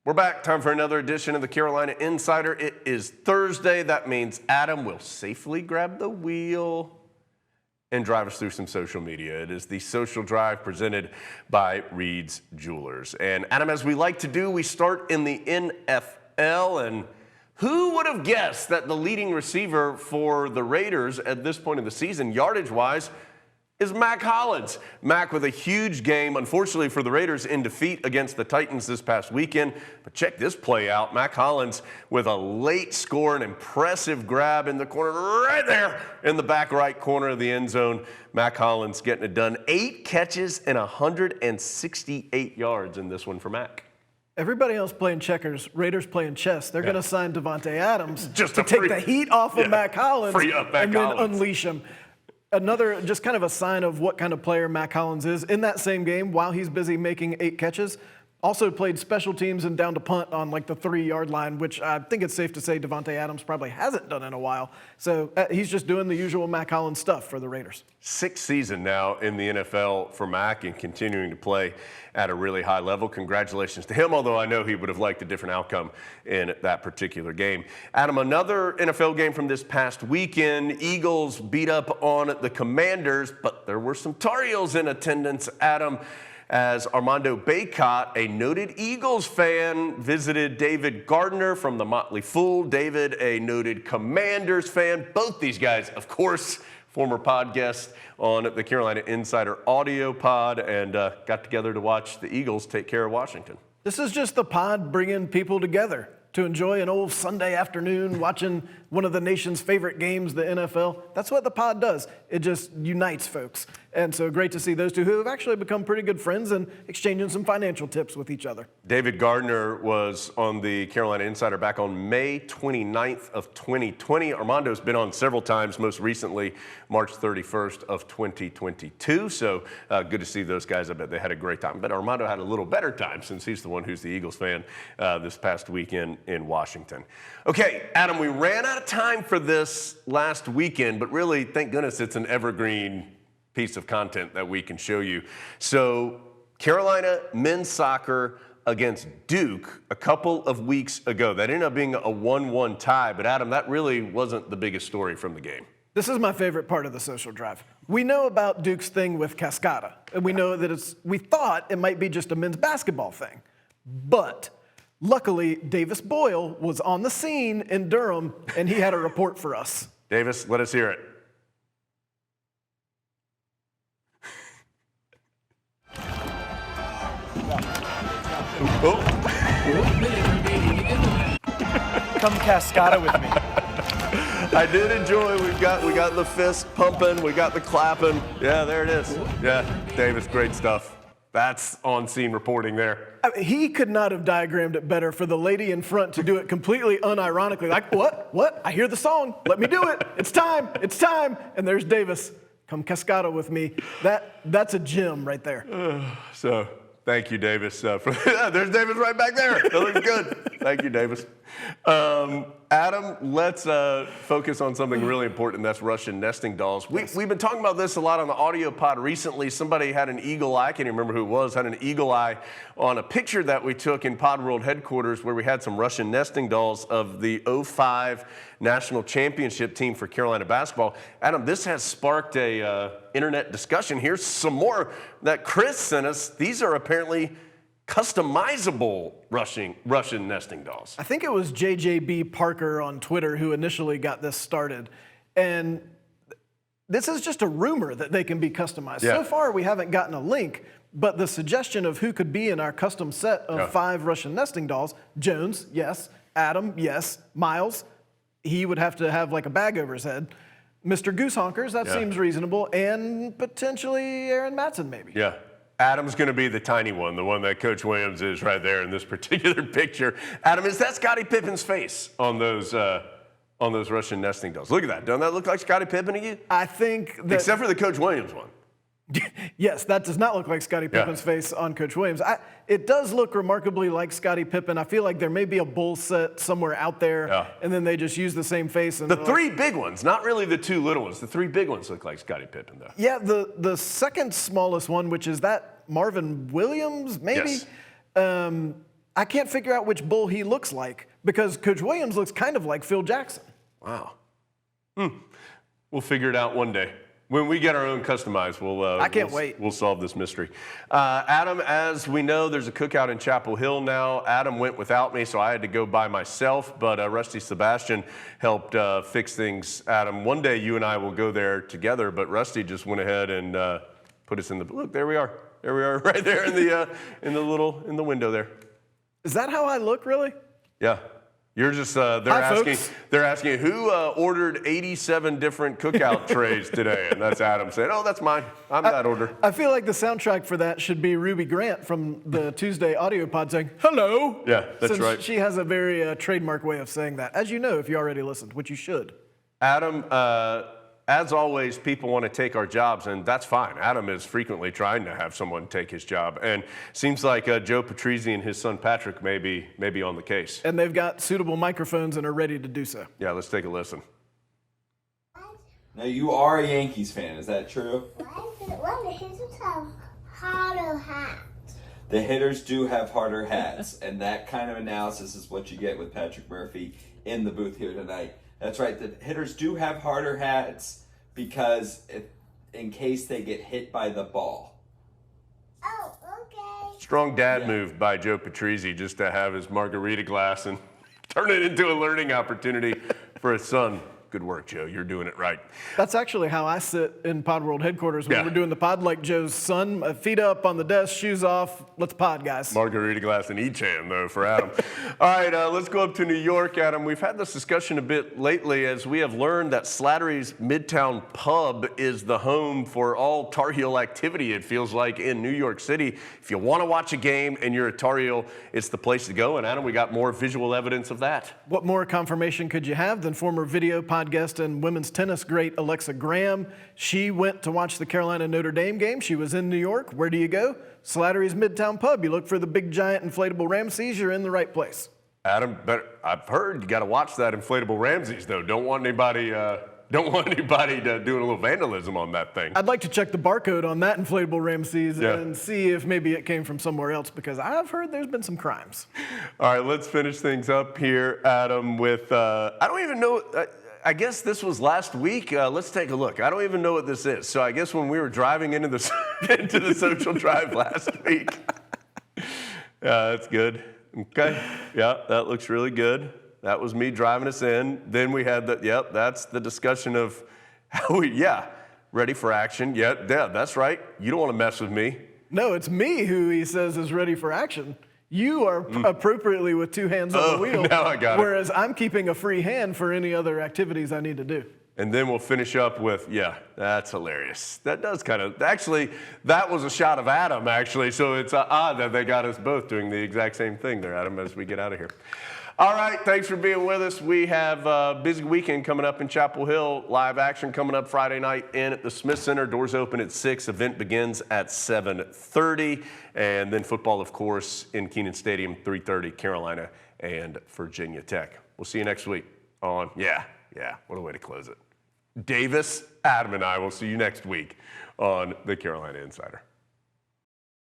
We're back. Time for another edition of the Carolina Insider. It is Thursday. That means Adam will safely grab the wheel and drive us through some social media. It is the Social Drive presented by Reed's Jewelers. And Adam, as we like to do, we start in the NFL. And who would have guessed that the leading receiver for the Raiders at this point in the season, yardage-wise, is Mack Hollins. Mack with a huge game, unfortunately for the Raiders, in defeat against the Titans this past weekend. But check this play out. Mack Hollins with a late score, an impressive grab in the corner, right there in the back right corner of the end zone. Mack Hollins getting it done. 8 catches and 168 yards in this one for Mack. Everybody else playing checkers, Raiders playing chess. They're going to sign Davante Adams just to take the heat off of Mack Hollins free up Mack and then Hollins. unleash him. Another, just kind of a sign of what kind of player Mack Hollins is. In that same game, while he's busy making 8 catches, also played special teams and down to punt on like the 3-yard line, which I think it's safe to say Davante Adams probably hasn't done in a while. So he's just doing the usual Mack Hollins stuff for the Raiders. 6th season now in the NFL for Mack and continuing to play at a really high level. Congratulations to him, although I know he would have liked a different outcome in that particular game. Adam, another NFL game from this past weekend. Eagles beat up on the Commanders, but there were some Tar Heels in attendance, Adam, as 𝗬𝗿𝗶𝗃𝗲, a noted Eagles fan, visited David Gardner from the Motley Fool. David, a noted Commanders fan. Both these guys, of course, former pod guests on the Carolina Insider audio pod, and got together to watch the Eagles take care of Washington. This is just the pod bringing people together to enjoy an old Sunday afternoon watching one of the nation's favorite games, the NFL. That's what the pod does. It just unites folks. And so great to see those two who have actually become pretty good friends and exchanging some financial tips with each other. David Gardner was on the Carolina Insider back on May 29th of 2020. Armando's been on several times, most recently March 31st of 2022. So good to see those guys. I bet they had a great time. But Armando had a little better time since he's the one who's the Eagles fan this past weekend in Washington. Okay, Adam, we ran out of time for this last weekend, but really, thank goodness it's an evergreen piece of content that we can show you. So Carolina men's soccer against Duke a couple of weeks ago. That ended up being a 1-1 tie, but Adam, that really wasn't the biggest story from the game. This is my favorite part of the Social Drive. We know about Duke's thing with Cascada, and we know that we thought it might be just a men's basketball thing, but luckily, Davis Boyle was on the scene in Durham, and he had a report for us. Davis, let us hear it. Come Cascada with me. I did enjoy. We got the fist pumping. We got the clapping. Yeah, there it is. Yeah, Davis, great stuff. That's on-scene reporting there. I mean, he could not have diagrammed it better for the lady in front to do it completely unironically. Like, what? I hear the song. Let me do it. It's time. And there's Davis. Come Cascada with me. That's a gem right there. So thank you, Davis. There's Davis right back there. That looks good. Thank you, Davis. Adam, let's focus on something really important, and that's Russian nesting dolls. We've been talking about this a lot on the audio pod recently. Somebody had an eagle eye, I can't even remember who it was, had an eagle eye on a picture that we took in Pod World headquarters where we had some Russian nesting dolls of the '05 national championship team for Carolina basketball. Adam, this has sparked a internet discussion. Here's some more that Chris sent us. These are apparently customizable Russian nesting dolls. I think it was JJB Parker on Twitter who initially got this started. And this is just a rumor that they can be customized. Yeah. So far, we haven't gotten a link, but the suggestion of who could be in our custom set of 5 Russian nesting dolls, Jones, yes. Adam, yes. Miles, he would have to have like a bag over his head. Mr. Goose Honkers, that seems reasonable. And potentially Aaron Matson, maybe. Yeah. Adam's going to be the tiny one, the one that Coach Williams is right there in this particular picture. Adam, is that Scottie Pippen's face on those Russian nesting dolls? Look at that. Doesn't that look like Scottie Pippen to you? I think that... Except for the Coach Williams one. Yes, that does not look like Scottie Pippen's face on Coach Williams. It does look remarkably like Scottie Pippen. I feel like there may be a bull set somewhere out there, and then they just use the same face. And the 3 big ones, not really the 2 little ones. The 3 big ones look like Scottie Pippen, though. Yeah, the second smallest one, which is that Marvin Williams, maybe. Yes. I can't figure out which bull he looks like because Coach Williams looks kind of like Phil Jackson. Wow. We'll figure it out one day. When we get our own customized, I can't wait. We'll solve this mystery. Adam, as we know, there's a cookout in Chapel Hill now. Adam went without me, so I had to go by myself, but 𝗬𝗖𝗶𝗏𝗃 helped fix things. Adam, one day you and I will go there together, but Rusty just went ahead and put us in the, look, there we are. There we are, right there in the window there. Is that how I look, really? Yeah. You're just, they're asking who ordered 87 different cookout trays today? And that's Adam saying, oh, that's mine. I'm that order. I feel like the soundtrack for that should be Ruby Grant from the Tuesday audio pod saying, hello. Yeah, that's Since right. She has a very trademark way of saying that, as you know, if you already listened, which you should. Adam, as always, people want to take our jobs, and that's fine. Adam is frequently trying to have someone take his job, and seems like 𝗬𝗶𝗃𝗏𝗃 and his son Patrick may be on the case. And they've got suitable microphones and are ready to do so. Yeah, let's take a listen. Now, you are a Yankees fan, is that true? Why the hitters have harder hats? The hitters do have harder hats, and that kind of analysis is what you get with Patrick Murphy in the booth here tonight. That's right, the hitters do have harder hats because in case they get hit by the ball. Oh, okay. Strong dad move by 𝗬𝗶𝗃𝗏𝗃 just to have his margarita glass and turn it into a learning opportunity for his son. Good work, Joe. You're doing it right. That's actually how I sit in Pod World headquarters when Yeah. we're doing the pod, like Joe's son. Feet up on the desk, shoes off. Let's pod, guys. Margarita glass in each hand, though, for Adam. All right, let's go up to New York, Adam. We've had this discussion a bit lately as we have learned that Slattery's Midtown Pub is the home for all Tar Heel activity, it feels like, in New York City. If you want to watch a game and you're a Tar Heel, it's the place to go. And, Adam, we got more visual evidence of that. What more confirmation could you have than former video pod guest and women's tennis great Alexa Graham? She went to watch the Carolina-Notre Dame game. She was in New York. Where do you go? Slattery's Midtown Pub. You look for the big, giant, inflatable Ramses, you're in the right place. Adam, I've heard you got to watch that inflatable Ramses, though. Don't want anybody doing a little vandalism on that thing. I'd like to check the barcode on that inflatable Ramses Yeah. and see if maybe it came from somewhere else, because I've heard there's been some crimes. All right, let's finish things up here, Adam, with, I don't even know, I guess this was last week. Let's take a look. I don't even know what this is. So I guess when we were driving into the social drive last week. That's good. Okay. Yeah, that looks really good. That was me driving us in. Then we had that's the discussion of how ready for action. Yeah, that's right. You don't want to mess with me. No, it's me who he says is ready for action. You are appropriately with two hands on the wheel. Now I got it. Whereas I'm keeping a free hand for any other activities I need to do. And then we'll finish up with, that's hilarious. That does kind of, actually, that was a shot of Adam, actually. So it's odd that they got us both doing the exact same thing there, Adam, as we get out of here. All right, thanks for being with us. We have a busy weekend coming up in Chapel Hill. Live action coming up Friday night in at the Smith Center. Doors open at 6. Event begins at 7:30. And then football, of course, in Kenan Stadium, 3:30, Carolina and Virginia Tech. We'll see you next week on, what a way to close it. Davis, Adam, and I will see you next week on the Carolina Insider.